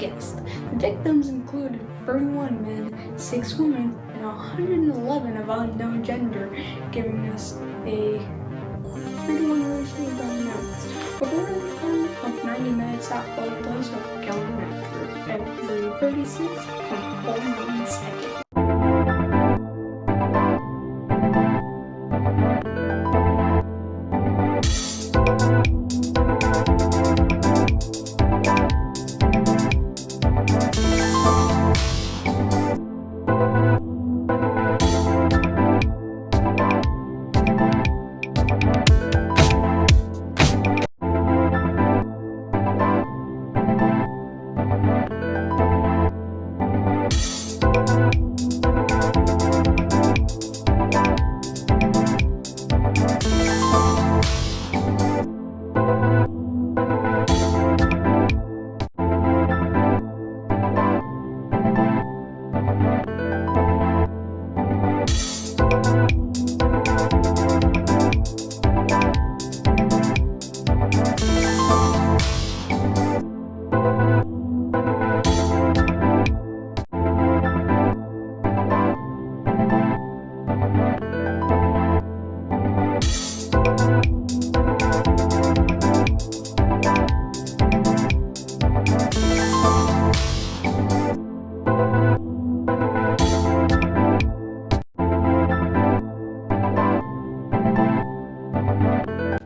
guest. The victims included 31 men, 6 women, and 111 of unknown gender, giving us a 31 ratio of unknowns. Over a time of 90 minutes, that both those are going every 36.49 seconds.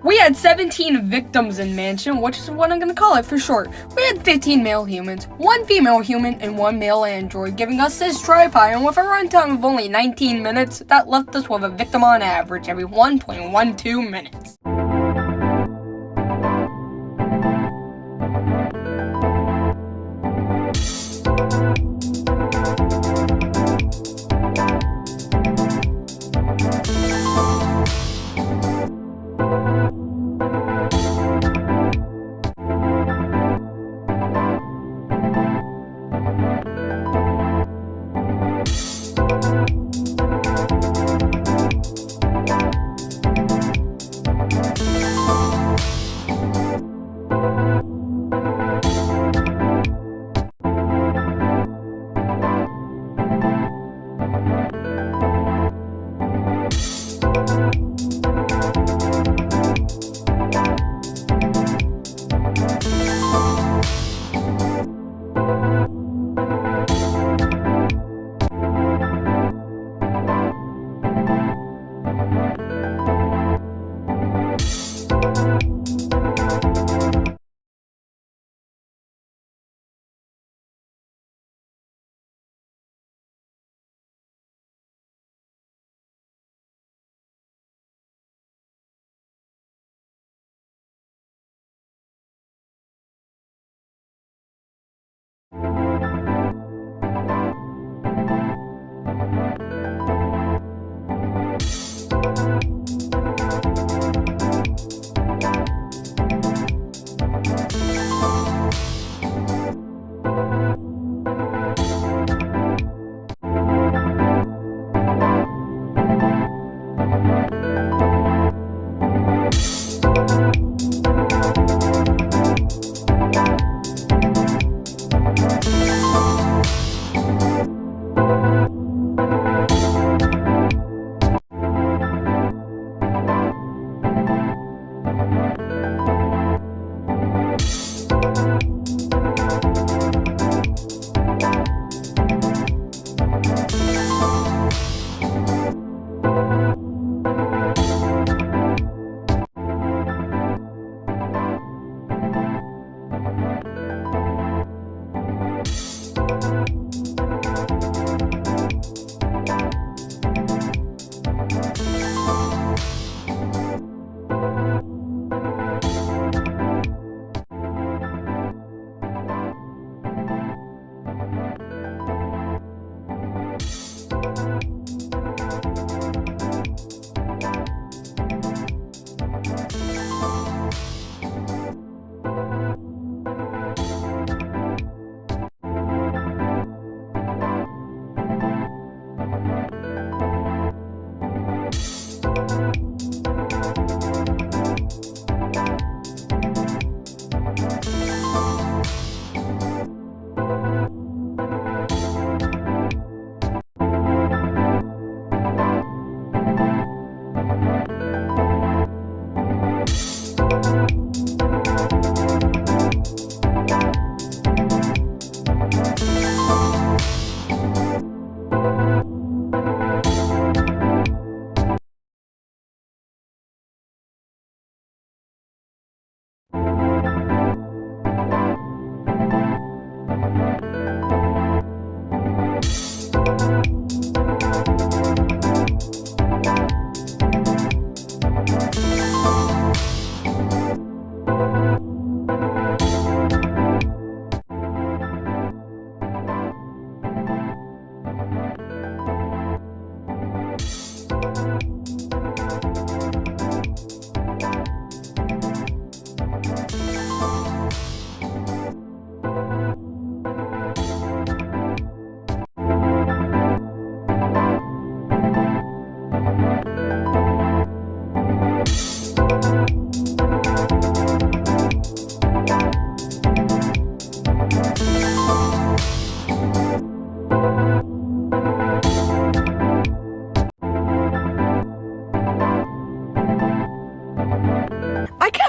We had 17 victims in Mansion, which is what I'm gonna call it for short. We had 15 male humans, 1 female human, and 1 male android, giving us this tripod, and with a runtime of only 19 minutes, that left us with a victim on average every 1.12 minutes.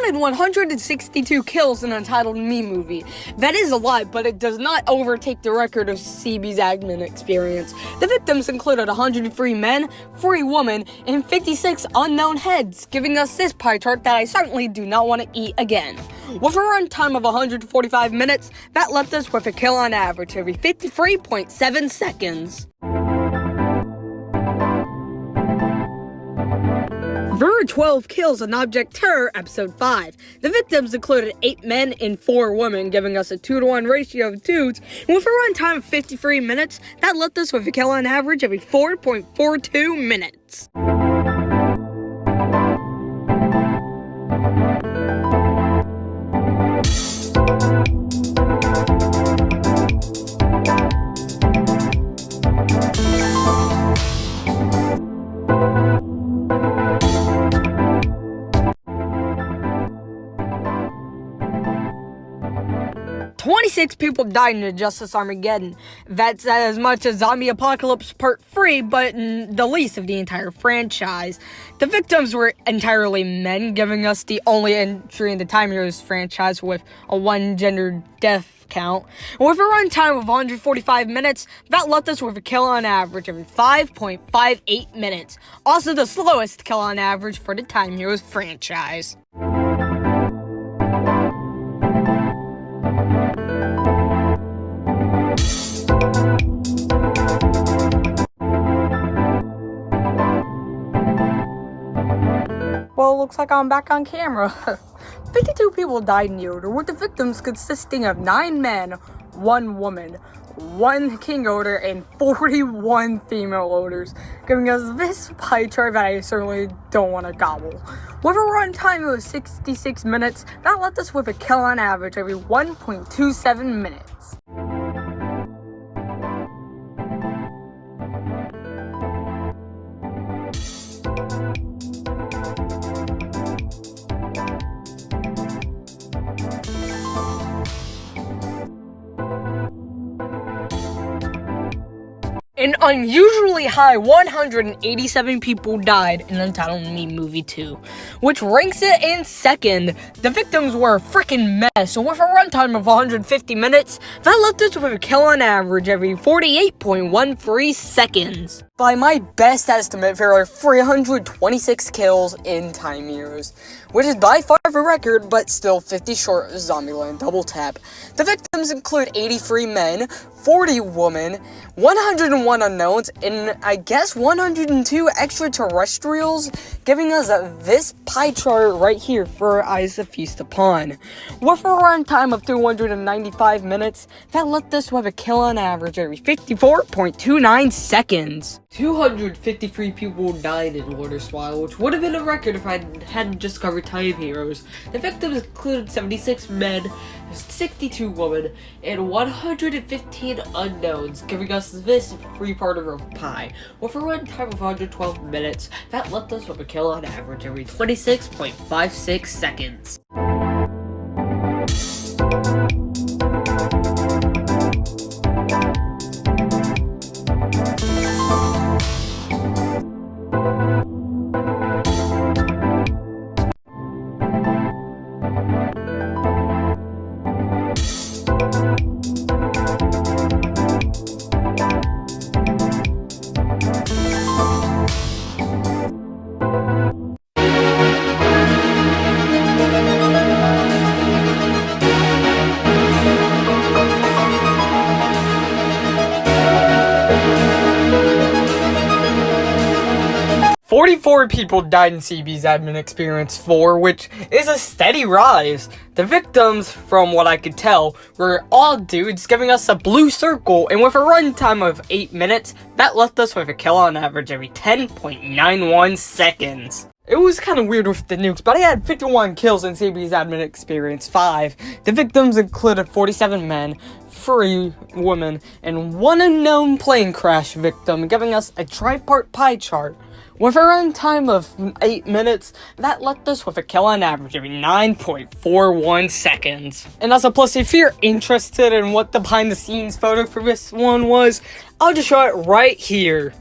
included 162 kills in Untitled Me movie. That is a lot, but it does not overtake the record of CB's admin experience. The victims included 103 men, 40 women, and 56 unknown heads, giving us this pie chart that I certainly do not want to eat again. With a runtime of 145 minutes, that left us with a kill on average every 53.7 seconds. There were 12 kills on Object Terror, Episode 5. The victims included 8 men and 4 women, giving us a 2-to-1 ratio of dudes, and with a runtime of 53 minutes, that left us with a kill on average every 4.42 minutes. "26 people died in Justice Armageddon. That's as much as Zombie Apocalypse Part 3, but the least of the entire franchise. The victims were entirely men, giving us the only entry in the Time Heroes franchise with a one-gender death count. With a runtime of 145 minutes, that left us with a kill on average every 5.58 minutes. Also the slowest kill on average for the Time Heroes franchise. Well, looks like I'm back on camera. 52 people died in the odor, with the victims consisting of 9 men, 1 woman, 1 king odor, and 41 female odors, giving us this pie chart that I certainly don't want to gobble. With a runtime of 66 minutes, that left us with a kill on average every 1.27 minutes. An unusually high 187 people died in Untitled Me Movie 2, which ranks it in second. The victims were a freaking mess, and with a runtime of 150 minutes, that left us with a kill on average every 48.13 seconds. By my best estimate, there are 326 kills in Time Heroes, which is by far the record, but still 50 short of Zombieland Double Tap. The victims include 83 men, 40 women, 101 unknowns, and I guess 102 extraterrestrials, giving us this pie chart right here for our eyes to feast upon. With a runtime of 295 minutes, that left us with a kill on average every 54.29 seconds. 253 people died in Water Swallow, which would have been a record if I hadn't just covered Time Heroes. The victims included 76 men, 62 women, and 115 unknowns, giving us this three-parter of pie. With a runtime of 112 minutes, that left us with a kill on average every 26.56 seconds. "44 people died in CB's admin experience 4, which is a steady rise. The victims, from what I could tell, were all dudes, giving us a blue circle, and with a runtime of 8 minutes, that left us with a kill on average every 10.91 seconds. It was kind of weird with the nukes, but I had 51 kills in CB's admin experience 5. The victims included 47 men, 3 women, and 1 unknown plane crash victim, giving us a tripart pie chart. With a runtime of 8 minutes, that left us with a kill on average every 9.41 seconds. And as a plus, if you're interested in what the behind the scenes photo for this one was, I'll just show it right here.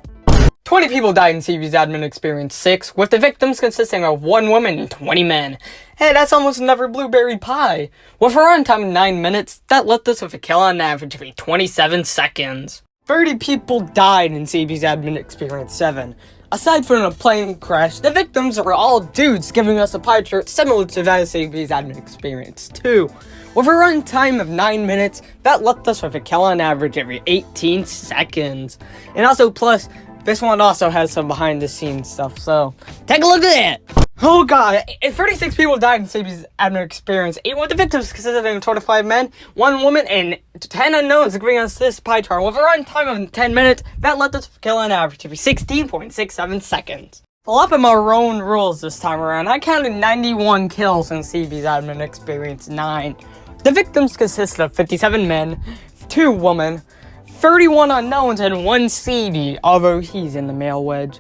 20 people died in CB's admin experience 6, with the victims consisting of 1 woman and 20 men. Hey, that's almost another blueberry pie. With a runtime of 9 minutes, that left us with a kill on average of 27 seconds. 30 people died in CB's Admin Experience 7. Aside from a plane crash, the victims are all dudes, giving us a pie chart similar to that of CB's Admin Experience 2. With a runtime of 9 minutes, that left us with a kill on average every 18 seconds. And also, plus, this one also has some behind the scenes stuff, so take a look at it! Oh god, 36 people died in CB's Admin Experience. 8 of the victims consisted of 25 men, 1 woman, and 10 unknowns, giving us this pie chart. With a runtime of 10 minutes, that left us kill on average every 16.67 seconds. Well, up in my own rules this time around, I counted 91 kills in CB's Admin Experience 9. The victims consisted of 57 men, 2 women, 31 unknowns, and 1 CB, although he's in the male wedge.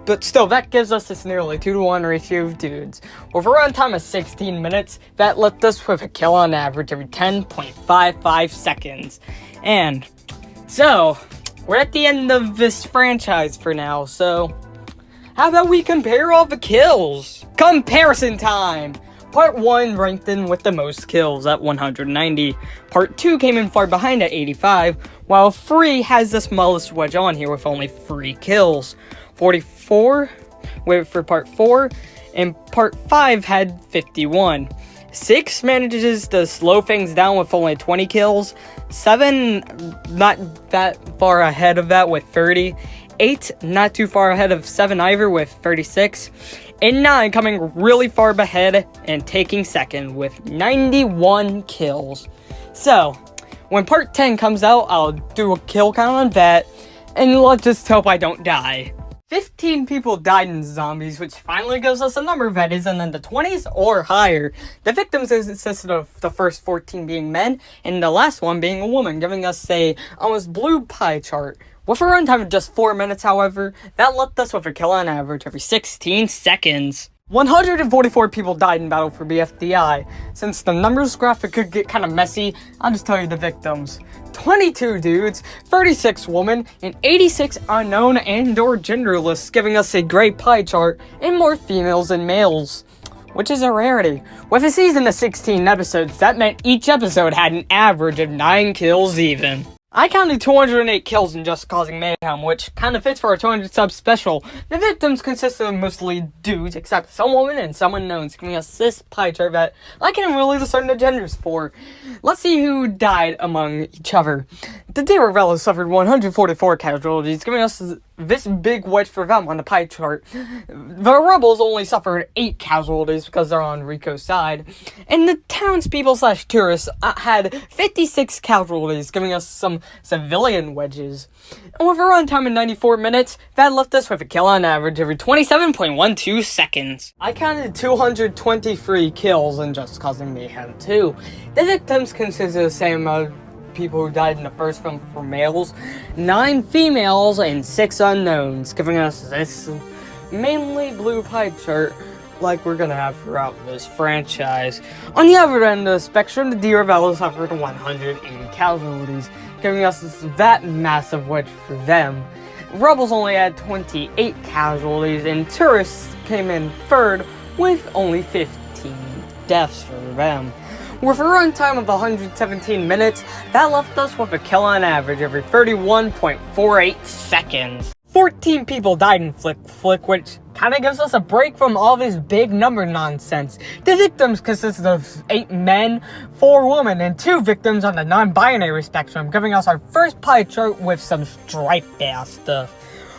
But still, that gives us this nearly 2-to-1 ratio of dudes. With a runtime of 16 minutes, that left us with a kill on average every 10.55 seconds. And so, we're at the end of this franchise for now, so how about we compare all the kills? Comparison time! Part 1 ranked in with the most kills at 190. Part 2 came in far behind at 85, while 3 has the smallest wedge on here with only 3 kills. 44 for Part 4, and Part 5 had 51. 6 manages to slow things down with only 20 kills. 7 not that far ahead of that with 30. 8 not too far ahead of 7 either with 36. And 9 coming really far ahead and taking second with 91 kills. So, when Part 10 comes out, I'll do a kill count on that, and let's just hope I don't die. 15 people died in zombies, which finally gives us a number that is in the 20s or higher. The victims consisted of the first 14 being men, and the last one being a woman, giving us a almost blue pie chart. With a runtime of just 4 minutes, however, that left us with a kill on average every 16 seconds. 144 people died in Battle for BFDI. Since the numbers graphic could get kind of messy, I'll just tell you the victims. 22 dudes, 36 women, and 86 unknown and/or genderless, giving us a gray pie chart, and more females than males, which is a rarity. With a season of 16 episodes, that meant each episode had an average of 9 kills even. I counted 208 kills in Just Causing Mayhem, which kind of fits for a 200 sub special. The victims consisted of mostly dudes, except some women and some unknowns, giving us this pie chart that I can't really discern the genders for. Let's see who died among each other. The Darevellas suffered 144 casualties, giving us this big wedge for them on the pie chart. The Rebels only suffered 8 casualties because they're on Rico's side. And the townspeople/tourists had 56 casualties, giving us some civilian wedges. And with a runtime of 94 minutes, that left us with a kill on average every 27.12 seconds. I counted 223 kills in Just Causing Mayhem 2. The victims consisted of the same amount of people who died in the first film for males, 9 females, and 6 unknowns, giving us this mainly blue pie chart like we're gonna have throughout this franchise. On the other end of the spectrum, the Darevellas suffered 180 casualties, giving us that massive wedge for them. Rebels only had 28 casualties, and tourists came in third with only 15 deaths for them. With a runtime of 117 minutes, that left us with a kill on average every 31.48 seconds. 14 people died in Flick, which kinda gives us a break from all this big number nonsense. The victims consisted of 8 men, 4 women, and 2 victims on the non-binary spectrum, giving us our first pie chart with some striped ass stuff.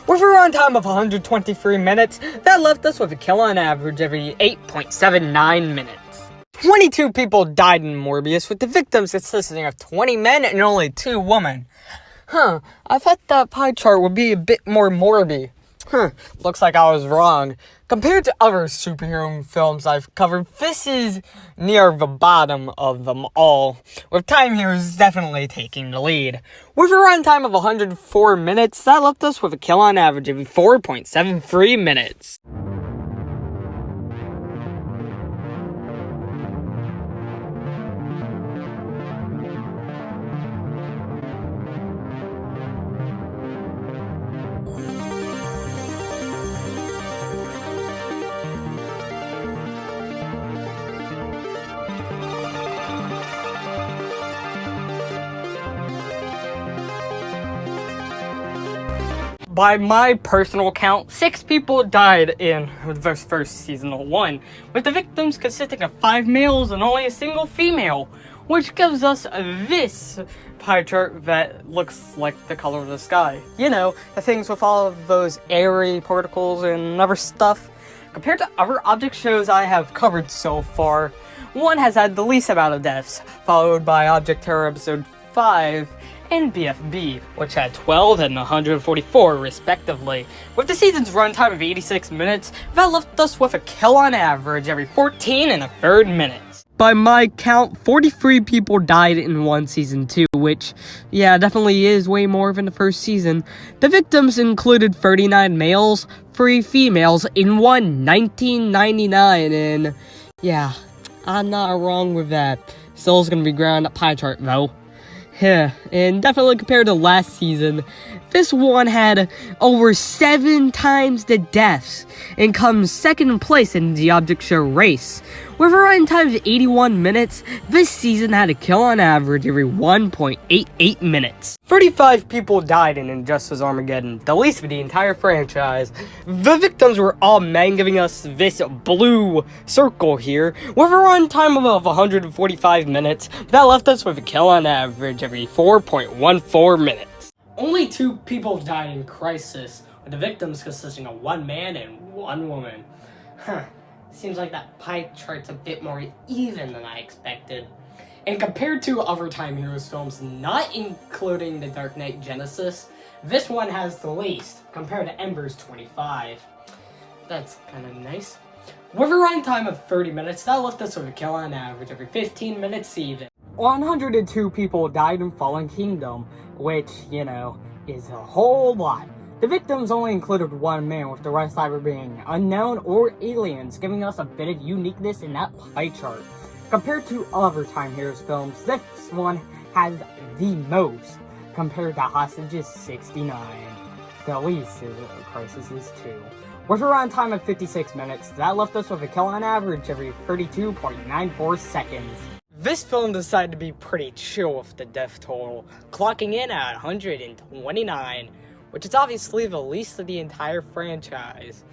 With a runtime of 123 minutes, that left us with a kill on average every 8.79 minutes. 22 people died in Morbius, with the victims consisting of 20 men and only 2 women. I thought that pie chart would be a bit more morbid. Looks like I was wrong. Compared to other superhero films I've covered, this is near the bottom of them all, with Time Heroes definitely taking the lead. With a runtime of 104 minutes, that left us with a kill on average of 4.73 minutes. By my personal count, 6 people died in the first season of 1, with the victims consisting of 5 males and only a single female, which gives us this pie chart that looks like the color of the sky. You know, the things with all of those airy particles and other stuff. Compared to other object shows I have covered so far, 1 has had the least amount of deaths, followed by Object Terror Episode 5, and BFB, which had 12 and 144 respectively. With the season's runtime of 86 minutes, that left us with a kill on average every 14 and a third minutes. By my count, 43 people died in 1 season 2, which, yeah, definitely is way more than the first season. The victims included 39 males, 3 females, in 1999, and yeah, I'm not wrong with that. Still is gonna be ground up pie chart though. Yeah, and definitely compared to last season, this one had over 7 times the deaths and comes second place in the object show race. With a runtime of 81 minutes, this season had a kill on average every 1.88 minutes. 35 people died in Injustice Armageddon, the least of the entire franchise. The victims were all men, giving us this blue circle here, with a runtime of 145 minutes. That left us with a kill on average every 4.14 minutes. Only 2 people died in Crisis, with the victims consisting of 1 man and 1 woman. Seems like that pie chart's a bit more even than I expected. And compared to other Time Heroes films, not including The Dark Knight Genesis, this one has the least, compared to Ember's 25. That's kind of nice. With a runtime of 30 minutes, that left us with a kill on average every 15 minutes even. 102 people died in Fallen Kingdom, which, you know, is a whole lot. The victims only included 1 man, with the rest either being unknown or aliens, giving us a bit of uniqueness in that pie chart. Compared to other Time Heroes films, this one has the most, compared to Hostages 69. The least is Crisis is 2. With a runtime of 56 minutes, that left us with a kill on average every 32.94 seconds. This film decided to be pretty chill with the death total, clocking in at 129. Which is obviously the least of the entire franchise.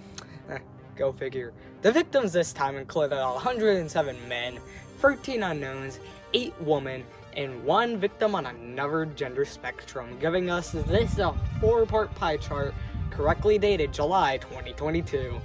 Go figure. The victims this time included 107 men, 13 unknowns, 8 women, and 1 victim on another gender spectrum, giving us this 4-part pie chart, correctly dated July 2022.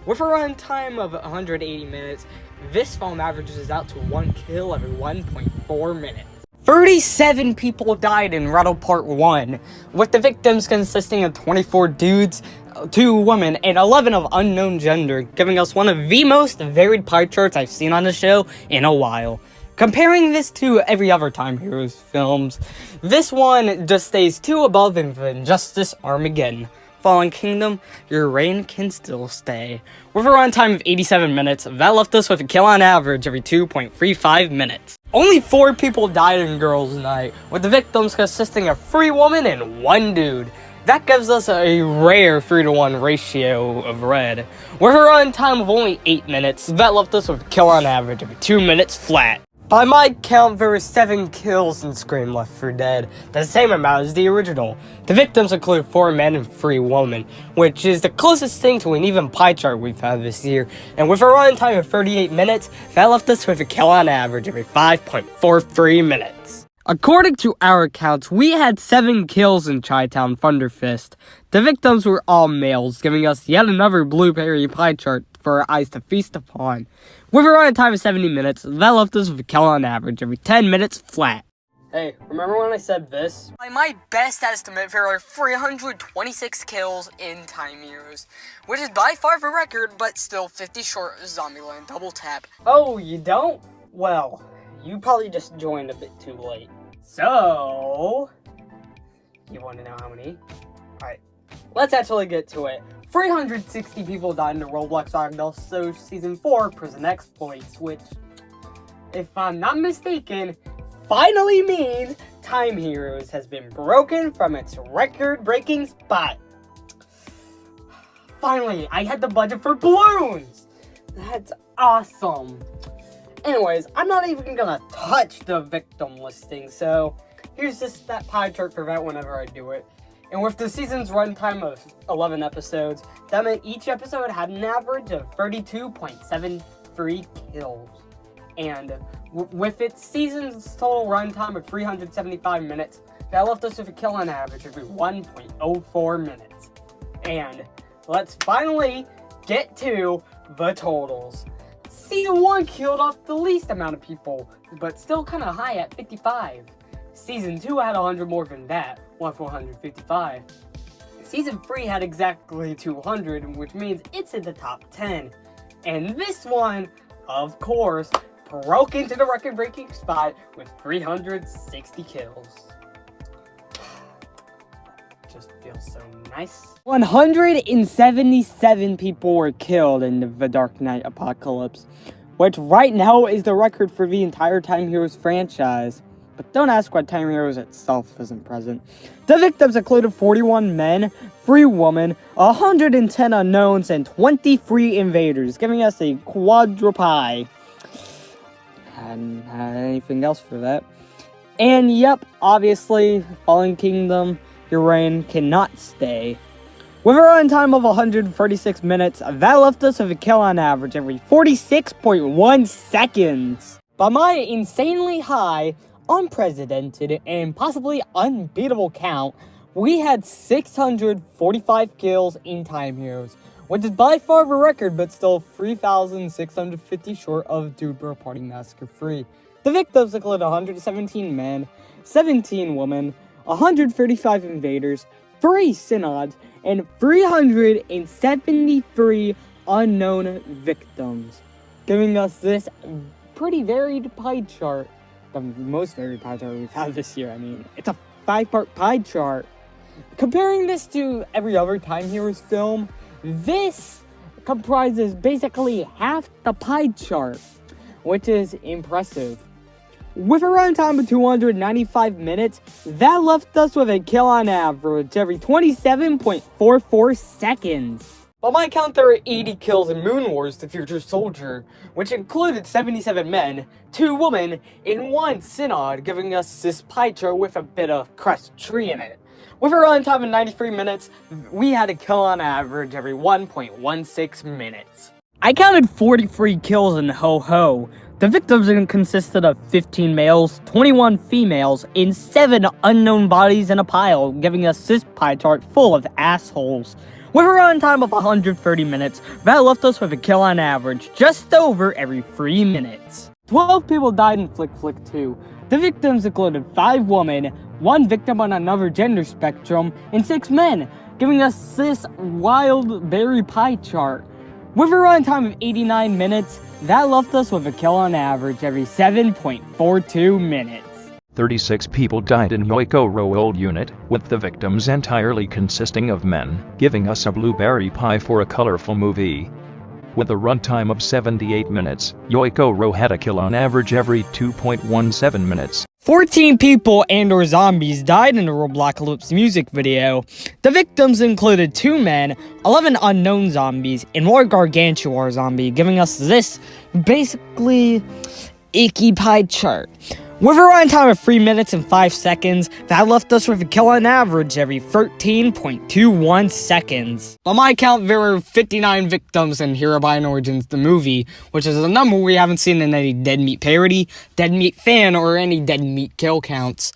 With a runtime of 180 minutes, this film averages out to 1 kill every 1.4 minutes. 37 people died in Rattle Part 1, with the victims consisting of 24 dudes, 2 women, and 11 of unknown gender, giving us one of the most varied pie charts I've seen on the show in a while. Comparing this to every other Time Heroes films, this one just stays 2 above Injustice Armageddon. Fallen Kingdom, your reign can still stay. With a runtime of 87 minutes, that left us with a kill on average every 2.35 minutes. Only 4 people died in Girls' Night, with the victims consisting of 3 women and 1 dude. That gives us a rare 3-to-1 ratio of red. With a runtime of only 8 minutes, that left us with a kill on average every 2 minutes flat. By my count, there were 7 kills in Scream Left 4 Dead, the same amount as the original. The victims include 4 men and 3 women, which is the closest thing to an even pie chart we've had this year, and with a runtime of 38 minutes, that left us with a kill on average every 5.43 minutes. According to our counts, we had 7 kills in Chi-Town Thunderfist. The victims were all males, giving us yet another blueberry pie chart for our eyes to feast upon. With a runtime of 70 minutes, that left us with a kill on average every 10 minutes flat. Hey, remember when I said this? By my best estimate, there are 326 kills in Time Heroes, which is by far the record, but still 50 short of Zombieland Double Tap. Oh, you don't? Well, you probably just joined a bit too late. So, you want to know how many? Alright, let's actually get to it. 360 people died in the Roblox Argyle So Season 4 Prison Exploits, which, if I'm not mistaken, finally means Time Heroes has been broken from its record-breaking spot. Finally, I had the budget for balloons! That's awesome. Anyways, I'm not even gonna touch the victim listing, so here's just that pie chart for that whenever I do it. And with the season's runtime of 11 episodes, that meant each episode had an average of 32.73 kills. And with its season's total runtime of 375 minutes, that left us with a kill on average every 1.04 minutes. And let's finally get to the totals. Season 1 killed off the least amount of people, but still kind of high at 55. Season 2 had 100 more than that, 155. Season 3 had exactly 200, which means it's in the top 10. And this one, of course, broke into the record-breaking spot with 360 kills. Just feels so nice. 177 people were killed in the Dark Knight Apocalypse, which right now is the record for the entire Time Heroes franchise. But don't ask why Time Heroes itself isn't present. The victims included 41 men, 3 women, 110 unknowns, and 23 invaders, giving us a quadrupie. Hadn't had anything else for that. And yep, obviously, Fallen Kingdom, your reign cannot stay. With a runtime of 136 minutes, that left us with a kill on average every 46.1 seconds. By my insanely high, unprecedented, and possibly unbeatable count, we had 645 kills in Time Heroes, which is by far the record, but still 3,650 short of Dude Bro Party Massacre 3. The victims include 117 men, 17 women, 135 invaders, 3 synods, and 373 unknown victims, giving us this pretty varied pie chart. The most varied pie chart we've had this year. I mean, it's a 5-part pie chart. Comparing this to every other Time Heroes film, this comprises basically half the pie chart, which is impressive. With a runtime of 295 minutes, that left us with a kill on average every 27.44 seconds. By my count, there were 80 kills in Moon Wars: The Future Soldier, which included 77 men, 2 women, and 1 synod, giving us this pie chart with a bit of crushed tree in it. With a runtime of 93 minutes, we had a kill on average every 1.16 minutes. I counted 43 kills in Ho-Ho. The victims consisted of 15 males, 21 females, and 7 unknown bodies in a pile, giving us this pie chart full of assholes. With a runtime of 130 minutes, that left us with a kill on average just over every 3 minutes. 12 people died in Flick Flick 2. The victims included 5 women, 1 victim on another gender spectrum, and 6 men, giving us this wild berry pie chart. With a runtime of 89 minutes, that left us with a kill on average every 7.42 minutes. 36 people died in Yoiko Ro Old Unit, with the victims entirely consisting of men, giving us a blueberry pie for a colorful movie. With a runtime of 78 minutes, Yoiko Ro had a kill on average every 2.17 minutes. 14 people and or zombies died in the Roblocalypse music video. The victims included 2 men, 11 unknown zombies, and 1 gargantuar zombie, giving us this basically icky pie chart. With a runtime of 3 minutes and 5 seconds, that left us with a kill on average every 13.21 seconds. By my count, there were 59 victims in Herobrine Origins the movie, which is a number we haven't seen in any Dead Meat parody, Dead Meat fan, or any Dead Meat kill counts.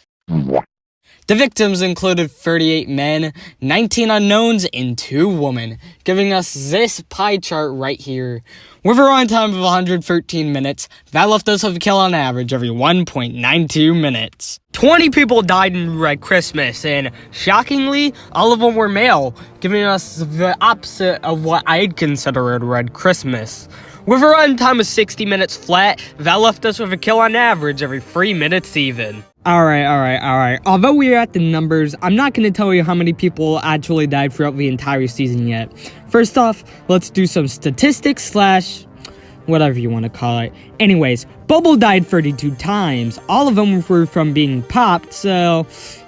The victims included 38 men, 19 unknowns, and 2 women, giving us this pie chart right here. With a runtime of 113 minutes, that left us with a kill on average every 1.92 minutes. 20 people died in Red Christmas, and shockingly, all of them were male, giving us the opposite of what I'd consider a Red Christmas. With a runtime of 60 minutes flat, that left us with a kill on average every 3 minutes even. Alright. Although we're at the numbers, I'm not going to tell you how many people actually died throughout the entire season yet. First off, let's do some statistics / whatever you want to call it. Anyways, Bubble died 32 times. All of them were from being popped, so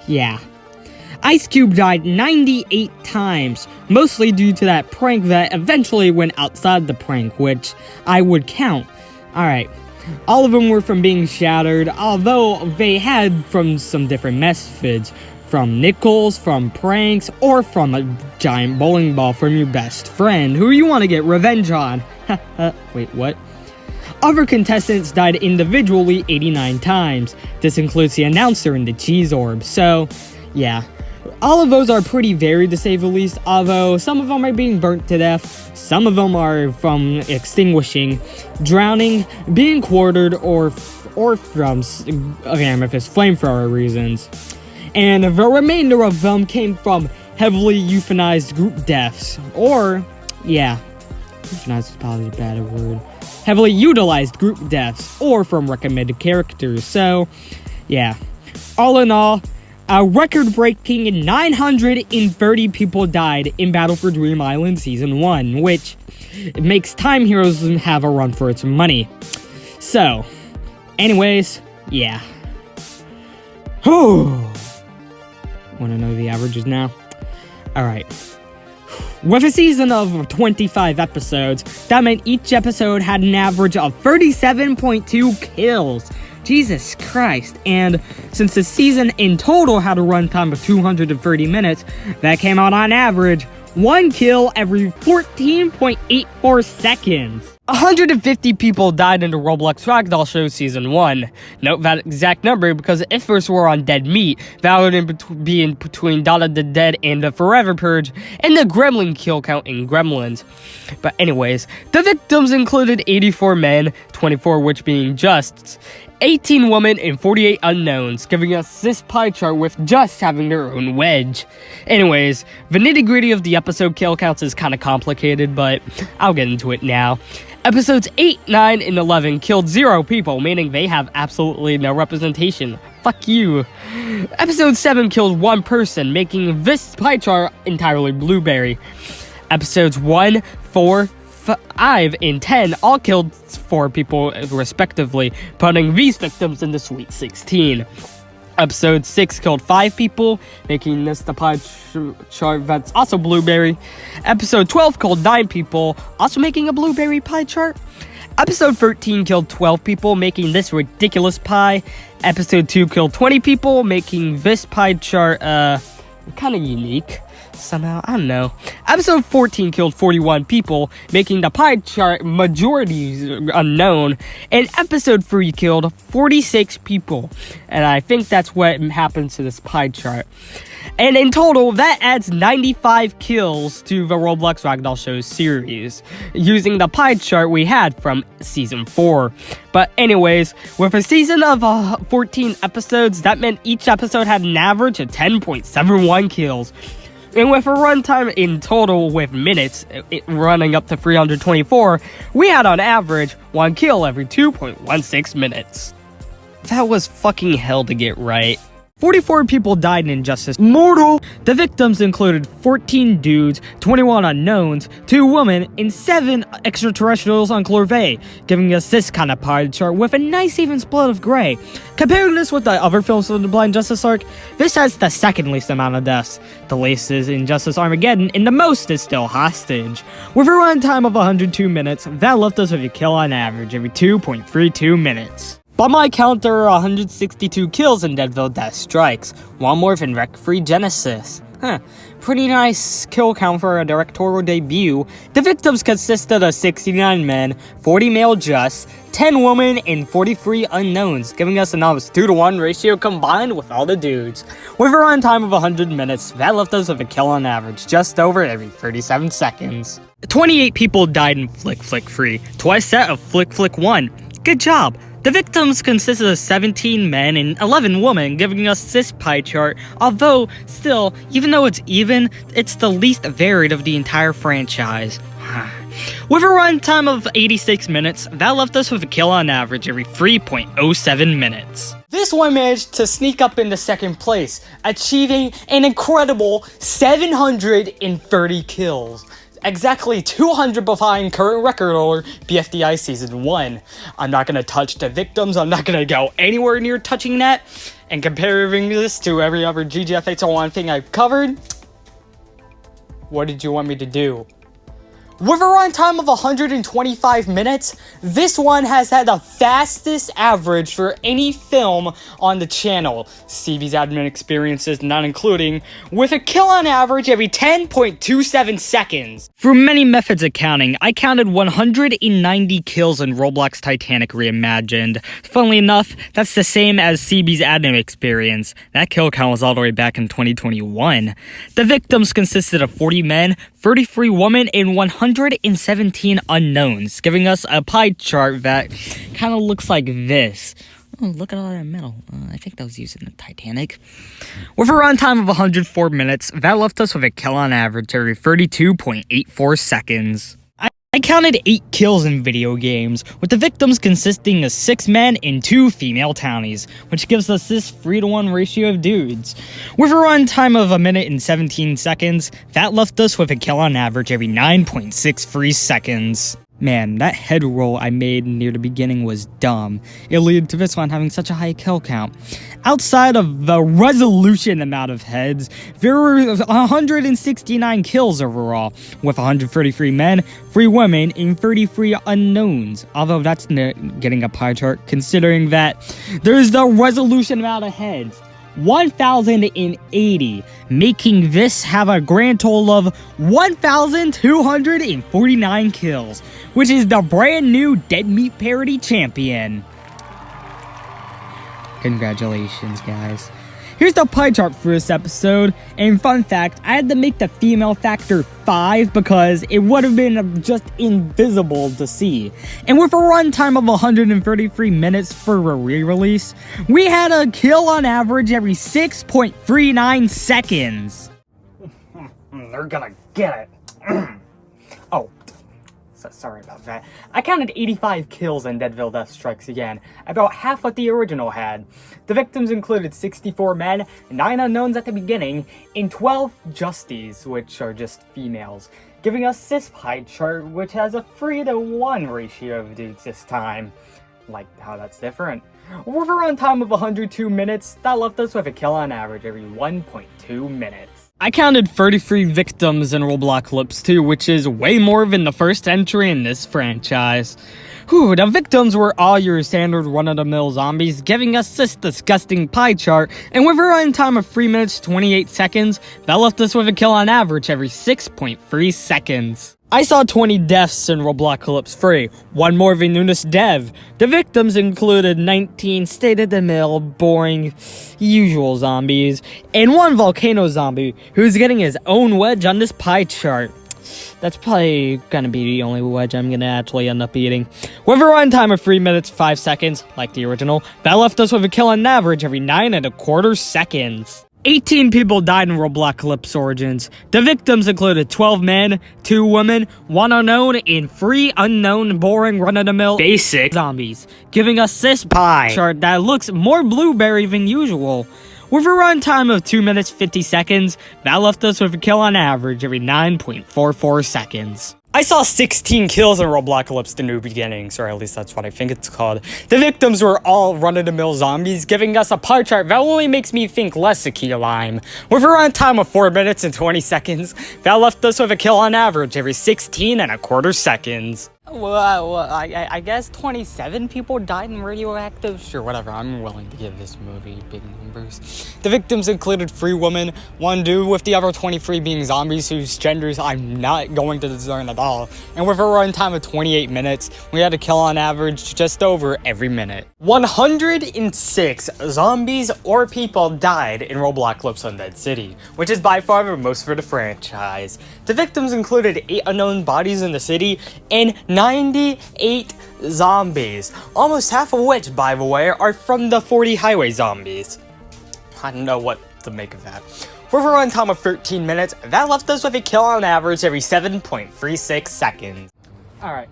yeah. Ice Cube died 98 times, mostly due to that prank that eventually went outside the prank, which I would count. Alright. All of them were from being shattered, although they had from some different methods, from nickels, from pranks, or from a giant bowling ball from your best friend who you want to get revenge on. Wait, what? Other contestants died individually 89 times. This includes the announcer and the cheese orb. So, yeah. All of those are pretty varied to say the least, although some of them are being burnt to death, some of them are from extinguishing, drowning, being quartered, or from amethyst flamethrower reasons. And the remainder of them came from heavily euthanized group deaths, or, yeah, euthanized is probably a bad word, heavily utilized group deaths, or from recommended characters. So, yeah, all in all, a record-breaking 930 people died in Battle for Dream Island Season 1, which makes Time Heroes have a run for its money. So, anyways, yeah. Wanna know the averages now? Alright. With a season of 25 episodes, that meant each episode had an average of 37.2 kills. Jesus Christ. And since the season in total had a runtime of 230 minutes, that came out on average 1 kill every 14.84 seconds. 150 people died in the Roblox Ragdoll Show Season 1. Note that exact number because if this were on Dead Meat, that would be in between Dawn of the Dead and the Forever Purge, and the Gremlin kill count in Gremlins. But anyways, the victims included 84 men, 24 which being Justs, 18 women, and 48 unknowns, giving us this pie chart with Just having their own wedge. Anyways, the nitty-gritty of the episode kill counts is kind of complicated, but I'll get into it now. Episodes 8, 9, and 11 killed 0 people, meaning they have absolutely no representation. Fuck you. Episode 7 killed 1 person, making this pie chart entirely blueberry. Episodes 1, 4, 5, and 10 all killed 4 people respectively, putting these victims in the Sweet 16. Episode 6 killed 5 people, making this the pie chart that's also blueberry. Episode 12 killed 9 people, also making a blueberry pie chart. Episode 13 killed 12 people, making this ridiculous pie. Episode 2 killed 20 people, making this pie chart kind of unique. Somehow, I don't know. Episode 14 killed 41 people, making the pie chart majority unknown. And episode 3 killed 46 people. And I think that's what happens to this pie chart. And in total, that adds 95 kills to the Roblox Ragdoll Show series, using the pie chart we had from Season 4. But anyways, with a season of 14 episodes, that meant each episode had an average of 10.71 kills. And with a runtime in total with minutes running up to 324, we had on average 1 kill every 2.16 minutes. That was fucking hell to get right. 44 people died in Injustice Mortal. The victims included 14 dudes, 21 unknowns, 2 women, and 7 extraterrestrials on Clorvay, giving us this kind of pie chart with a nice even split of gray. Comparing this with the other films of the Blind Justice arc, this has the second least amount of deaths. The least is Injustice Armageddon, and the most is still Hostage. With a runtime of 102 minutes, that left us with a kill on average every 2.32 minutes. By my count, there are 162 kills in Deadville Death Strikes, one more than Wreck-Free Genesis. Pretty nice kill count for a directorial debut. The victims consisted of 69 men, 40 male Justs, 10 women, and 43 unknowns, giving us an almost 2-to-1 ratio combined with all the dudes. With a runtime of 100 minutes, that left us with a kill on average just over every 37 seconds. 28 people died in Flick Flick Free, twice that of Flick Flick 1. Good job! The victims consisted of 17 men and 11 women, giving us this pie chart, although, still, even though it's even, it's the least varied of the entire franchise. With a runtime of 86 minutes, that left us with a kill on average every 3.07 minutes. This one managed to sneak up into second place, achieving an incredible 730 kills. Exactly 200 behind current record holder BFDI Season 1. I'm not going to touch the victims, I'm not going to go anywhere near touching that, and comparing this to every other GGF 801 thing I've covered, what did you want me to do? With a runtime of 125 minutes, this one has had the fastest average for any film on the channel, CB's admin experiences not including, with a kill on average every 10.27 seconds. Through many methods of counting, I counted 190 kills in Roblox Titanic Reimagined. Funnily enough, that's the same as CB's admin experience. That kill count was all the way back in 2021. The victims consisted of 40 men, 33 women, and 117 unknowns, giving us a pie chart that kind of looks like this. Oh, look at all that metal. I think that was used in the Titanic. With a runtime of 104 minutes, that left us with a kill on average every 32.84 seconds. I counted 8 kills in video games, with the victims consisting of 6 men and 2 female townies, which gives us this 3-to-1 ratio of dudes. With a runtime of 1 minute and 17 seconds, that left us with a kill on average every 9.63 seconds. Man, that head roll I made near the beginning was dumb. It led to this one having such a high kill count. Outside of the resolution amount of heads, there were 169 kills overall, with 133 men, 3 women, and 33 unknowns. Although that's getting a pie chart, considering that there's the resolution amount of heads. 1,080, making this have a grand total of 1,249 kills, which is the brand new Dead Meat Parody champion. Congratulations, guys. Here's the pie chart for this episode, and fun fact, I had to make the female factor 5 because it would have been just invisible to see. And with a runtime of 133 minutes for a re-release, we had a kill on average every 6.39 seconds. They're gonna get it. Oh. Sorry about that. I counted 85 kills in Deadville Death Strikes Again, about half what the original had. The victims included 64 men, 9 unknowns at the beginning, and 12 justies, which are just females, giving us this pie chart, which has a 3-to-1 ratio of dudes this time. Like how that's different. With a runtime of 102 minutes, that left us with a kill on average every 1.2 minutes. I counted 33 victims in Roblocalypse 2, which is way more than the first entry in this franchise. Whew, the victims were all your standard run-of-the-mill zombies, giving us this disgusting pie chart, and with a runtime of 3 minutes 28 seconds, that left us with a kill on average every 6.3 seconds. I saw 20 deaths in Roblocalypse 3, one more than Nunes Dev. The victims included 19 state-of-the-mill, boring, usual zombies, and 1 volcano zombie, who's getting his own wedge on this pie chart. That's probably gonna be the only wedge I'm gonna actually end up eating. With a runtime of 3 minutes 5 seconds, like the original, that left us with a kill on average every 9.25 seconds. 18 people died in Roblocalypse Origins. The victims included 12 men, 2 women, 1 unknown, and 3 unknown boring run-of-the-mill basic zombies, giving us this pie chart that looks more blueberry than usual. With a runtime of 2 minutes 50 seconds, that left us with a kill on average every 9.44 seconds. I saw 16 kills in Roblocalypse The New Beginnings, or at least that's what I think it's called. The victims were all run-of-the-mill zombies, giving us a pie chart that only makes me think less of Key Lime. With a runtime of 4 minutes and 20 seconds, that left us with a kill on average every 16.25 seconds. Well, I guess 27 people died in Radioactive? Sure, whatever, I'm willing to give this movie big numbers. The victims included 3 women, 1 dude, with the other 23 being zombies whose genders I'm not going to discern at all. And with a runtime of 28 minutes, we had a kill on average just over every minute. 106 zombies or people died in Roblocalypse Undead City, which is by far the most for the franchise. The victims included 8 unknown bodies in the city and 98 zombies, almost half of which, by the way, are from the 40 highway zombies. I don't know what to make of that. With a runtime of 13 minutes, that left us with a kill on average every 7.36 seconds. Alright,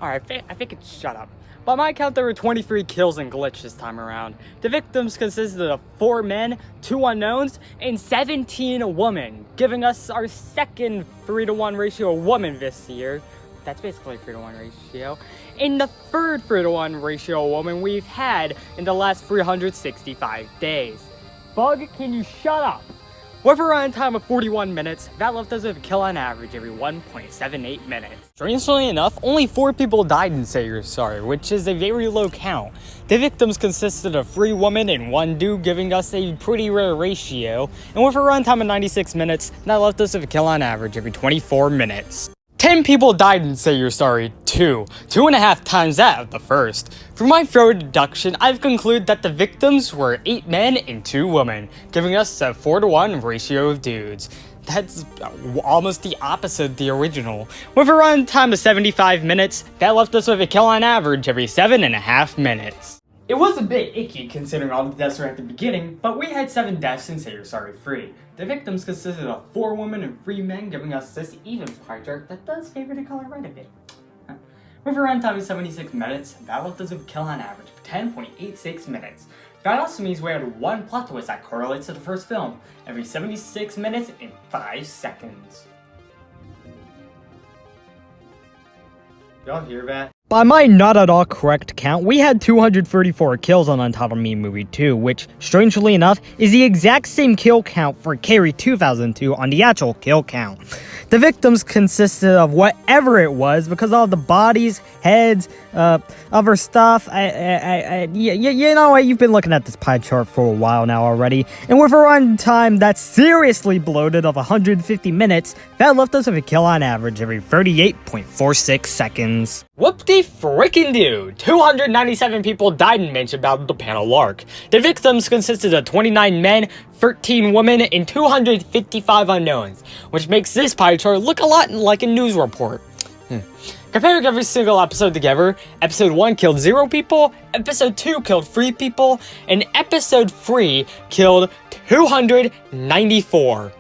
I think it's shut up. By my count, there were 23 kills and glitch this time around. The victims consisted of 4 men, 2 unknowns, and 17 women, giving us our second 3-to-1 ratio of women this year. That's basically a 3-to-1 ratio. And the third 3-to-1 ratio of women we've had in the last 365 days. Bug, can you shut up? With a runtime of 41 minutes, that left us with a kill on average every 1.78 minutes. Strangely enough, only 4 people died in Say You're Sorry, which is a very low count. The victims consisted of 3 women and 1 dude, giving us a pretty rare ratio, and with a runtime of 96 minutes, that left us with a kill on average every 24 minutes. 10 people died in Say You're Sorry 2, 2.5 times that of the first. From my thorough deduction, I've concluded that the victims were 8 men and 2 women, giving us a 4-to-1 ratio of dudes. That's almost the opposite of the original. With a runtime of 75 minutes, that left us with a kill on average every 7.5 minutes. It was a bit icky considering all the deaths were at the beginning, but we had 7 deaths in Say You're Sorry 3. The victims consisted of 4 women and 3 men, giving us this even pie chart that does favor the color red a bit. With a runtime of 76 minutes, that left us with a kill on average of 10.86 minutes. That also means we had 1 plot twist that correlates to the first film, every 76 minutes and 5 seconds. Y'all hear that? By my not at all correct count, we had 234 kills on Untitled Me Movie 2, which, strangely enough, is the exact same kill count for Carrie 2002 on the actual kill count. The victims consisted of whatever it was because all the bodies, heads, other stuff. You know what? You've been looking at this pie chart for a while now already, and with a runtime that's seriously bloated of 150 minutes, that left us with a kill on average every 38.46 seconds. Whoop-de-frickin-do! 297 people died in Mansion Battle the Panel Arc. The victims consisted of 29 men, 13 women, and 255 unknowns, which makes this pie chart look a lot like a news report. Comparing every single episode together, episode 1 killed 0 people, episode 2 killed 3 people, and episode 3 killed 294.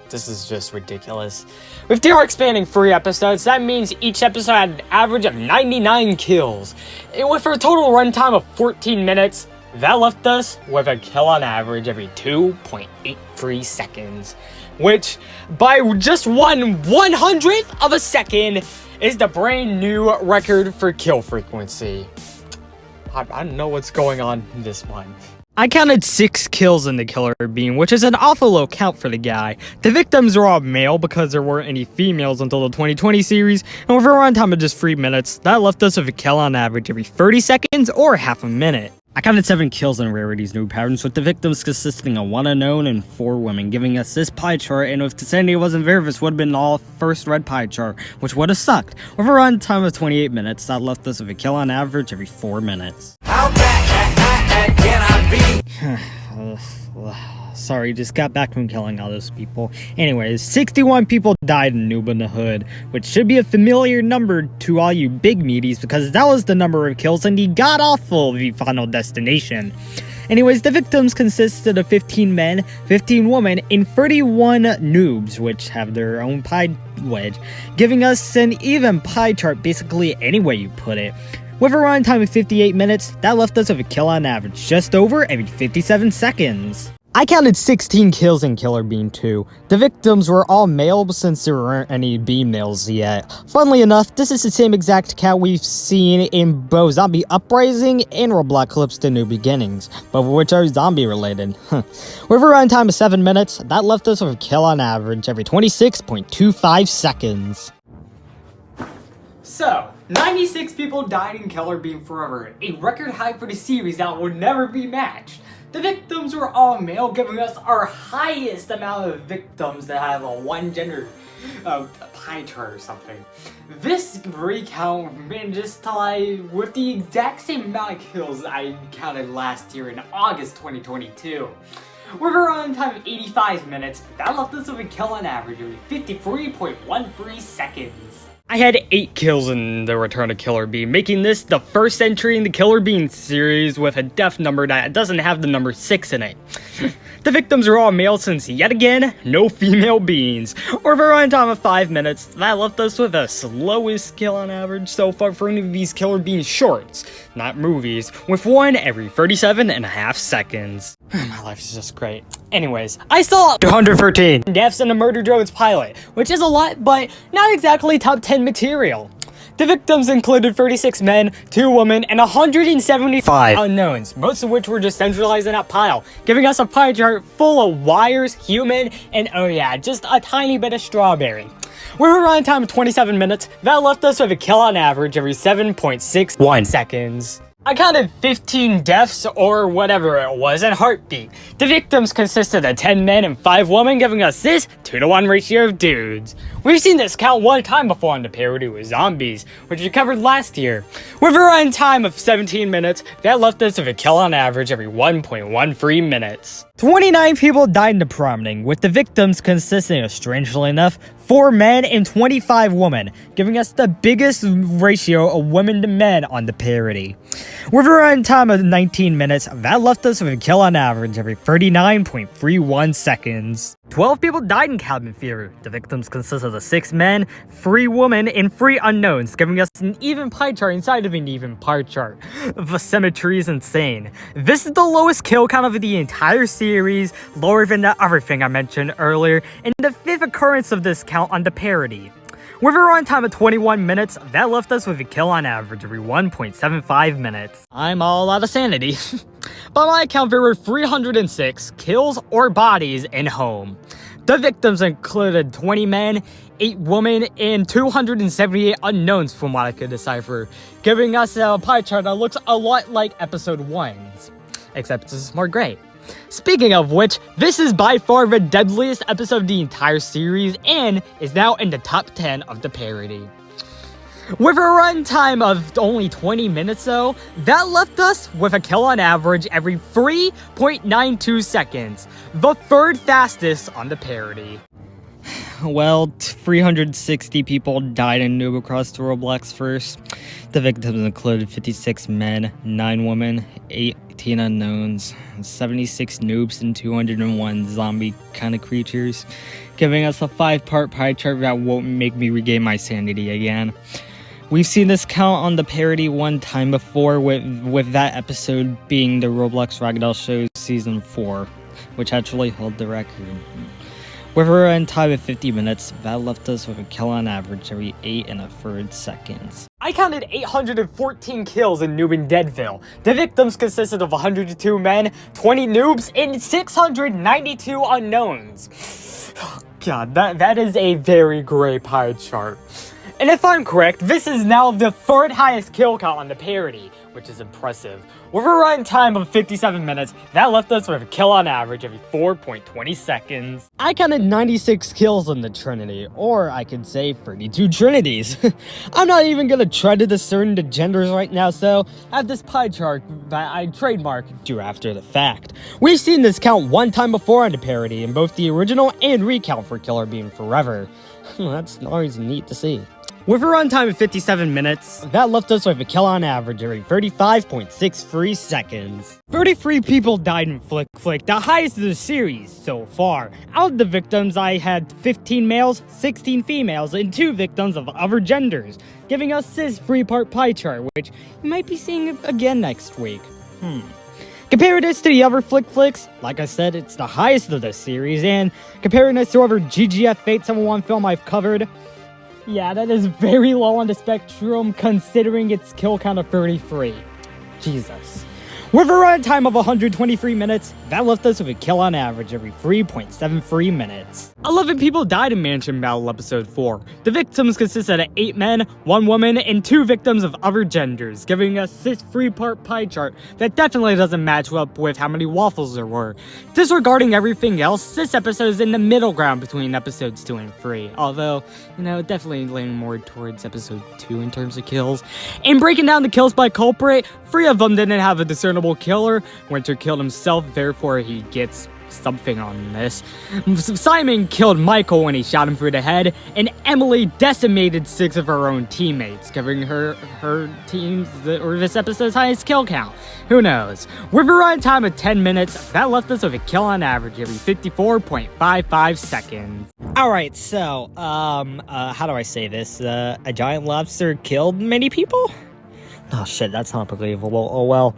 This is just ridiculous. With the arc spanning 3 episodes, that means each episode had an average of 99 kills. And with a total runtime of 14 minutes, that left us with a kill on average every 2.83 seconds. Which, by just 1/100th of a second, is the brand new record for kill frequency. I don't know what's going on this month. I counted 6 kills in the killer beam, which is an awful low count for the guy. The victims were all male because there weren't any females until the 2020 series, and with a runtime of just 3 minutes, that left us with a kill on average every 30 seconds or half a minute. I counted 7 kills in Rarity's new patterns, with the victims consisting of 1 unknown and 4 women, giving us this pie chart, and if Sandy wasn't there, this would have been all first red pie chart, which would have sucked. With a runtime of 28 minutes, that left us with a kill on average every 4 minutes. How bad can I be? Sorry, just got back from killing all those people. Anyways, 61 people died in Noob in the Hood, which should be a familiar number to all you big meaties because that was the number of kills in the god-awful The Final Destination. Anyways, the victims consisted of 15 men, 15 women, and 31 noobs, which have their own pie wedge, giving us an even pie chart basically any way you put it. With a runtime of 58 minutes, that left us with a kill on average just over every 57 seconds. I counted 16 kills in Killer Beam 2. The victims were all male since there weren't any beam males yet. Funnily enough, this is the same exact count we've seen in both Zombie Uprising and Roblox The New Beginnings, both of which are zombie related. With a runtime of 7 minutes, that left us with a kill on average every 26.25 seconds. So, 96 people died in Killer Beam Forever, a record high for the series that will never be matched. The victims were all male, giving us our highest amount of victims that have a one gender pie chart or something. This recount manages to lie with the exact same amount of kills I counted last year in August 2022. With a runtime of 85 minutes, that left us with a kill on average of 53.13 seconds. I had 8 kills in the Return of Killer Beam, making this the first entry in the Killer Beam series with a death number that doesn't have the number 6 in it. The victims are all male since, yet again, no female beings. Or for a runtime of 5 minutes, that left us with the slowest kill on average so far for any of these Killer Beam shorts, not movies, with 1 every 37.5 seconds. My life is just great. Anyways, I saw 213 deaths in the Murder Drones pilot, which is a lot, but not exactly top 10 material. The victims included 36 men, 2 women, and 175 unknowns, most of which were just centralized in that pile, giving us a pie chart full of wires, human, and oh yeah, just a tiny bit of strawberry. We were running time of 27 minutes, that left us with a kill on average every 7.61 seconds. I counted 15 deaths, or whatever it was, in heartbeat. The victims consisted of 10 men and 5 women, giving us this 2-to-1 ratio of dudes. We've seen this count one time before on the parody with zombies, which we covered last year. With a run time of 17 minutes, that left us with a kill on average every 1.13 minutes. 29 people died in the prompting, with the victims consisting of, strangely enough, 4 men and 25 women, giving us the biggest ratio of women to men on the parody. With a run time of 19 minutes, that left us with a kill on average every 39.31 seconds. 12 people died in cabin fever. The victims consisted of 6 men, 3 women, and 3 unknowns, giving us an even pie chart inside of an even pie chart. The symmetry is insane. This is the lowest kill count of the entire series, lower than the other thing I mentioned earlier, and the 5th occurrence of this count on the parody. With a run time of 21 minutes, that left us with a kill on average every 1.75 minutes. I'm all out of sanity. By my count, there were 306 kills or bodies in home. The victims included 20 men, 8 women, and 278 unknowns from what I could decipher, giving us a pie chart that looks a lot like episode 1's, except it's more gray. Speaking of which, this is by far the deadliest episode of the entire series and is now in the top 10 of the parody. With a runtime of only 20 minutes though, that left us with a kill on average every 3.92 seconds, the 3rd fastest on the parody. Well, 360 people died in Noob Across the Roblox first. The victims included 56 men, 9 women, 18 unknowns, 76 noobs, and 201 zombie kind of creatures, giving us a 5-part pie chart that won't make me regain my sanity again. We've seen this count on the parody one time before, with that episode being the Roblox Ragdoll Show Season 4, which actually held the record. With a run time of 50 minutes, that left us with a kill on average every 8 1/3 seconds. I counted 814 kills in Noob and Deadville. The victims consisted of 102 men, 20 noobs, and 692 unknowns. God, that is a very gray pie chart. And if I'm correct, this is now the 3rd highest kill count on the parody, which is impressive. With a run time of 57 minutes, that left us with a kill on average every 4.20 seconds. I counted 96 kills in the Trinity, or I could say 32 Trinities. I'm not even gonna try to discern the genders right now, so I have this pie chart that I trademark due after the fact. We've seen this count one time before on the parody, in both the original and recount for Killer Bean Forever. That's always neat to see. With a runtime of 57 minutes, that left us with a kill on average every 35.63 seconds. 33 people died in Flick Flick, the highest of the series so far. Out of the victims, I had 15 males, 16 females, and 2 victims of other genders, giving us this 3-part pie chart, which you might be seeing again next week. Compare this to the other Flick Flicks, like I said, it's the highest of the series, and comparing this to other GGF Fate 7-1 film I've covered, yeah, that is very low on the spectrum considering its kill count of 33. Jesus. With a runtime of 123 minutes, that left us with a kill on average every 3.73 minutes. 11 people died in Mansion Battle Episode 4. The victims consisted of 8 men, 1 woman, and 2 victims of other genders, giving us this 3-part pie chart that definitely doesn't match up with how many waffles there were. Disregarding everything else, this episode is in the middle ground between episodes 2 and 3, although, definitely leaning more towards episode 2 in terms of kills. And breaking down the kills by culprit, 3 of them didn't have a discernible killer. Winter killed himself, therefore he gets something on this. Simon killed Michael when he shot him through the head, and Emily decimated 6 of her own teammates, giving her team's or this episode's highest kill count. Who knows? With a run time of 10 minutes, that left us with a kill on average every 54.55 seconds. Alright, so, how do I say this? A giant lobster killed many people? Oh shit, that's not believable. Oh well.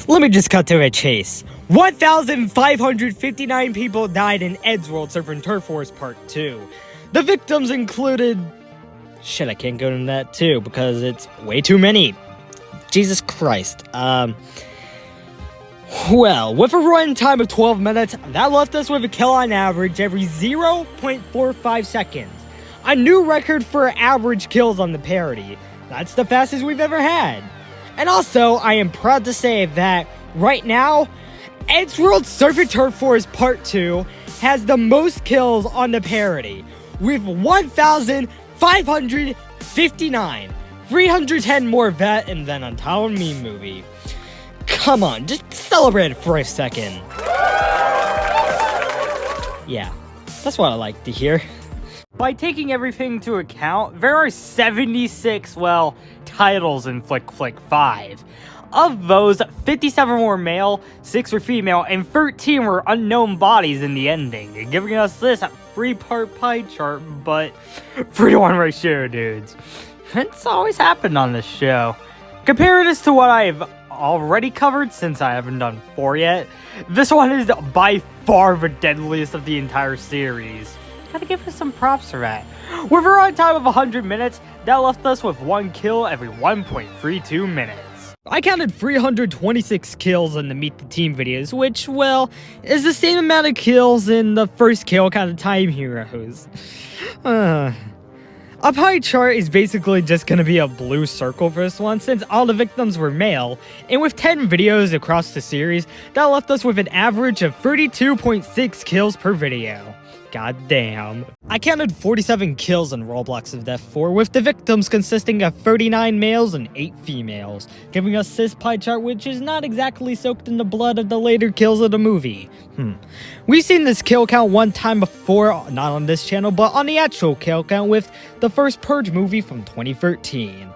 Let me just cut to the chase. 1,559 people died in Ed's World Surf and Turf Wars Part 2. The victims included Shit, I can't go into that too because it's way too many. Jesus Christ. Well, with a run time of 12 minutes, that left us with a kill on average every 0.45 seconds. A new record for average kills on the parody. That's the fastest we've ever had. And also, I am proud to say that right now, Ed's World Surf and Turf Wars Part 2 has the most kills on the parody, with 1,559. 310 more vet and then on top of me movie. Come on, just celebrate it for a second. Yeah, that's what I like to hear. By taking everything into account, there are 76, titles in Flick Flick 5. Of those, 57 were male, 6 were female, and 13 were unknown bodies in the ending, giving us this 3-part pie chart, but 3-to-1 ratio, dudes. It's always happened on this show. Compare this to what I've already covered, since I haven't done 4 yet. This one is by far the deadliest of the entire series. Gotta give us some props for that. With a run time of 100 minutes, that left us with 1 kill every 1.32 minutes. I counted 326 kills in the Meet the Team videos, which, is the same amount of kills in the first Kill Count of Time Heroes. A pie chart is basically just gonna be a blue circle for this one, since all the victims were male, and with 10 videos across the series, that left us with an average of 32.6 kills per video. God damn. I counted 47 kills in Roblox of Death 4, with the victims consisting of 39 males and 8 females, giving us this pie chart which is not exactly soaked in the blood of the later kills of the movie. We've seen this kill count one time before, not on this channel, but on the actual kill count with the first Purge movie from 2013.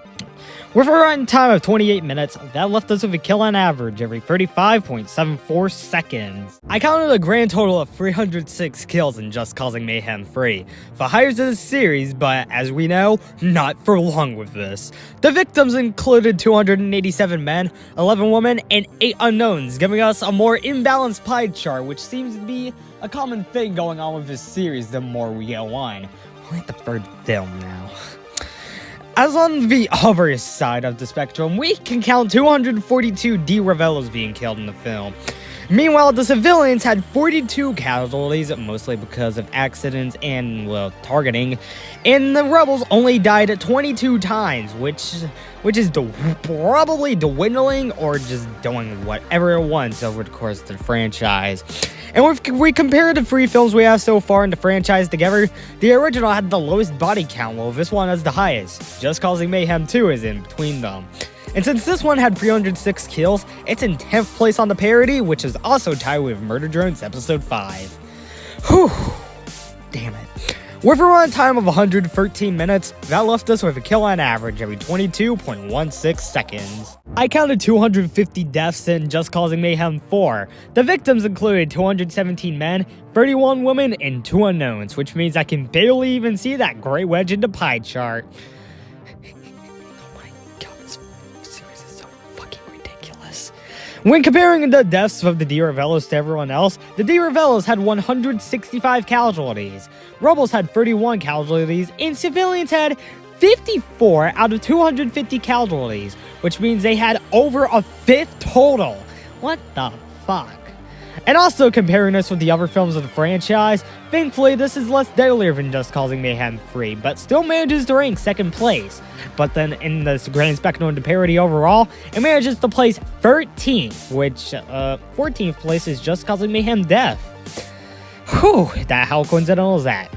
With a run time of 28 minutes, that left us with a kill on average every 35.74 seconds. I counted a grand total of 306 kills in Just Causing Mayhem 3, the highest of the series, but as we know, not for long with this. The victims included 287 men, 11 women, and 8 unknowns, giving us a more imbalanced pie chart, which seems to be a common thing going on with this series the more we go on. We're at the third film now. As on the other side of the spectrum, we can count 242 D-Revellos being killed in the film. Meanwhile, the civilians had 42 casualties, mostly because of accidents and, targeting, and the rebels only died 22 times, which is probably dwindling or just doing whatever it wants over the course of the franchise. And if we compare the 3 films we have so far in the franchise together, the original had the lowest body count, while this one has the highest. Just Causing Mayhem 2 is in between them. And since this one had 306 kills, it's in 10th place on the parody, which is also tied with Murder Drones Episode 5. Whew. Damn it. With a run time of 113 minutes, that left us with a kill on average every 22.16 seconds. I counted 250 deaths in Just Causing Mayhem 4. The victims included 217 men, 31 women, and 2 unknowns, which means I can barely even see that gray wedge in the pie chart. When comparing the deaths of the D-Revellos to everyone else, the D-Revellos had 165 casualties, Rebels had 31 casualties, and civilians had 54 out of 250 casualties, which means they had over a 5th total. What the fuck? And also comparing this with the other films of the franchise, thankfully this is less deadlier than Just Causing Mayhem 3, but still manages to rank 2nd place. But then in this grand spectrum of the parody overall, it manages to place 13th, which 14th place is Just Causing Mayhem Death. Whew, how coincidental is that?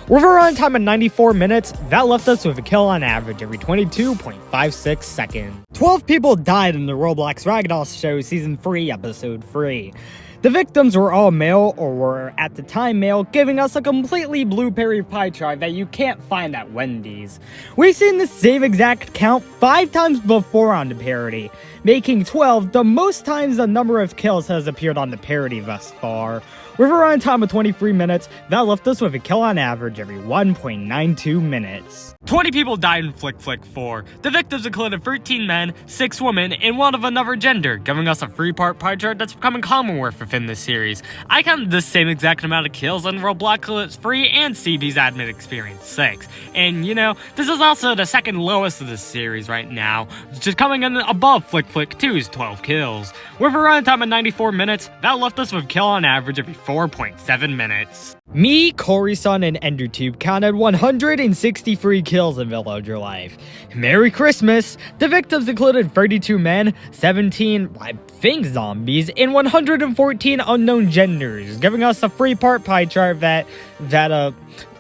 With a run time of 94 minutes, that left us with a kill on average every 22.56 seconds. 12 people died in the Roblox Ragdoll Show Season 3, Episode 3. The victims were all male, or were at the time male, giving us a completely blueberry pie chart that you can't find at Wendy's. We've seen the same exact count 5 times before on the parody, making 12 the most times the number of kills has appeared on the parody thus far. With a run time of 23 minutes, that left us with a kill on average every 1.92 minutes. 20 people died in Flick Flick 4. The victims included 13 men, 6 women, and 1 of another gender, giving us a 3-part pie chart that's becoming common within this series. I counted the same exact amount of kills on Roblox 3 and CB's Admin Experience 6. And you know, this is also the second lowest of this series right now, just coming in above Flick Flick 2's 12 kills. With a run time of 94 minutes, that left us with kill on average every 4.7 minutes. Me, Corey-san, and EnderTube counted 163 kills in Villager Life. Merry Christmas! The victims included 32 men, 17, I think, zombies, and 114 unknown genders, giving us a 3-part pie chart that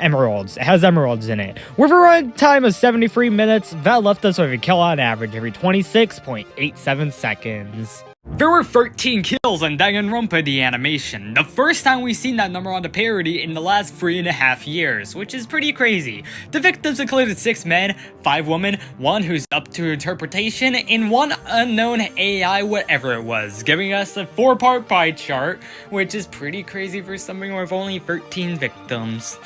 emeralds. It has emeralds in it. With a run time of 73 minutes, that left us with a kill on average every 26.87 seconds. There were 13 kills on Danganronpa the animation, the first time we've seen that number on the parody in the last 3.5 years, which is pretty crazy. The victims included 6 men, 5 women, 1 who's up to interpretation, and 1 unknown AI whatever it was, giving us a 4-part pie chart, which is pretty crazy for something with only 13 victims.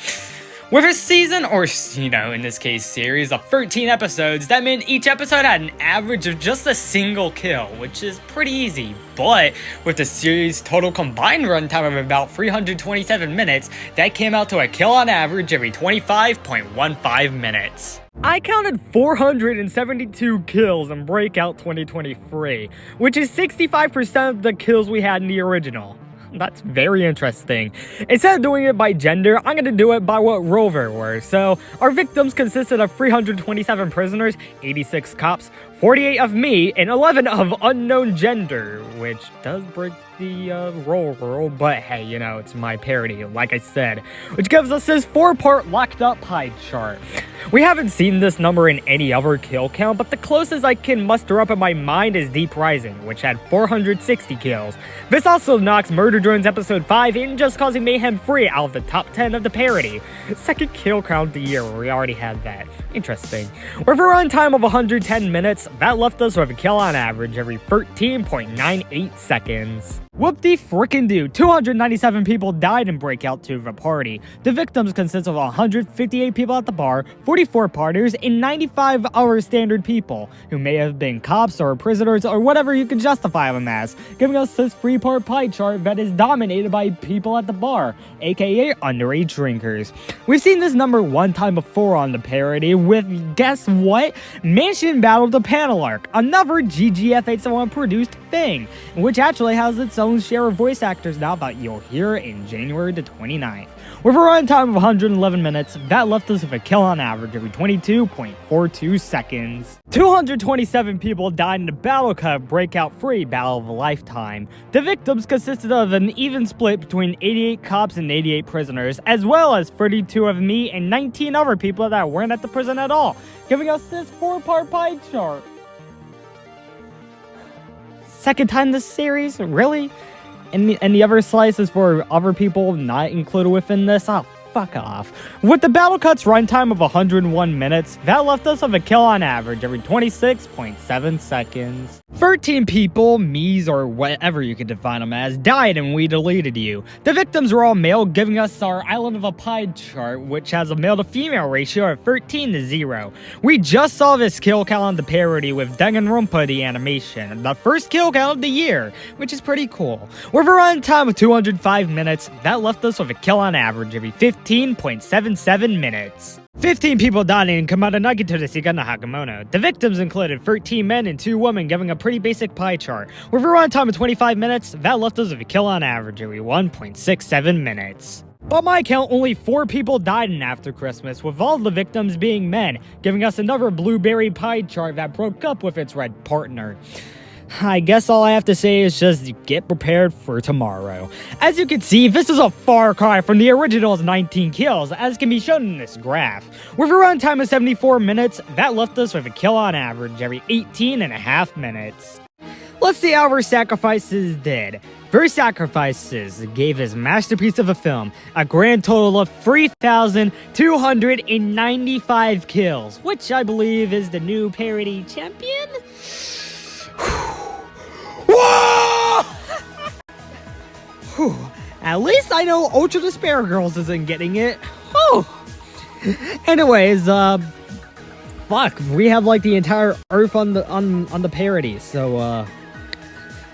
With a season, or you know, in this case series, of 13 episodes, that meant each episode had an average of just a single kill, which is pretty easy. But with the series' total combined runtime of about 327 minutes, that came out to a kill on average every 25.15 minutes. I counted 472 kills in Breakout 2023, which is 65% of the kills we had in the original. That's very interesting. Instead of doing it by gender, I'm gonna do it by what Rover were. So, our victims consisted of 327 prisoners, 86 cops, 48 of me, and 11 of unknown gender, which does break the rule, but hey, you know, it's my parody, like I said, which gives us this 4-part locked up pie chart. We haven't seen this number in any other kill count, but the closest I can muster up in my mind is Deep Rising, which had 460 kills. This also knocks Murder Drones episode 5 and Just Causing Mayhem 3 out of the top 10 of the parody. Second kill count of the year, where we already had that. Interesting. With a run time of 110 minutes, that left us with a kill on average every 13.98 seconds. Whoop-de-frickin-do, 297 people died in Breakout 2 of a party. The victims consist of 158 people at the bar, 44 partiers, and 95 other standard people, who may have been cops or prisoners or whatever you can justify them as, giving us this 3-part pie chart that is dominated by people at the bar, aka underage drinkers. We've seen this number one time before on the parody with, guess what? Mansion Battle the Panel Arc, another GGF871 produced thing, which actually has its own share of voice actors now that you'll hear in January the 29th. With a runtime of 111 minutes, that left us with a kill on average every 22.42 seconds. 227 people died in the Battle Cup Breakout 3 Battle of a Lifetime. The victims consisted of an even split between 88 cops and 88 prisoners, as well as 32 of me and 19 other people that weren't at the prison at all, giving us this 4-part pie chart. Second time this series? Really? And the other slices for other people not included within this? Oh, fuck off. With the Battle Cut's runtime of 101 minutes, that left us with a kill on average every 26.7 seconds. 13 people, me's or whatever you could define them as, died and we deleted you. The victims were all male, giving us our Island of a Pie chart, which has a male to female ratio of 13:0. We just saw this kill count on the parody with Danganronpa the animation, the first kill count of the year, which is pretty cool. With a runtime of 205 minutes, that left us with a kill on average every 15.77 minutes. 15 people died in Kamada Nagito de Sigana Hakamono. The victims included 13 men and 2 women, giving a pretty basic pie chart. With a runtime of 25 minutes, that left us with a kill on average every 1.67 minutes. By my count, only 4 people died in After Christmas, with all the victims being men, giving us another blueberry pie chart that broke up with its red partner. I guess all I have to say is just get prepared for tomorrow. As you can see, this is a far cry from the original's 19 kills, as can be shown in this graph. With a runtime of 74 minutes, that left us with a kill on average every 18.5 minutes. Let's see how our sacrifices did. Their sacrifices gave his masterpiece of a film a grand total of 3,295 kills, which I believe is the new parody champion? Whoa! At least I know Ultra Despair Girls isn't getting it. Oh. Anyways, fuck, we have like the entire Earth on the parody, so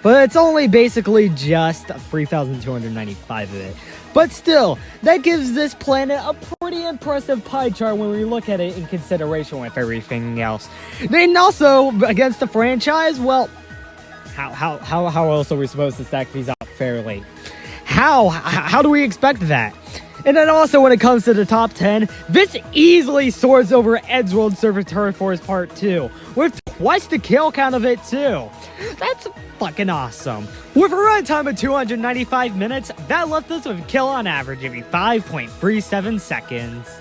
but it's only basically just 3,295 of it. But still, that gives this planet a pretty impressive pie chart when we look at it in consideration with everything else. Then also, against the franchise, well, how else are we supposed to stack these out fairly? How do we expect that? And then also when it comes to the top 10, this easily soars over Eddsworld Servitor Force Part 2, with twice the kill count of it too. That's fucking awesome. With a runtime of 295 minutes, that left us with a kill on average of 5.37 seconds.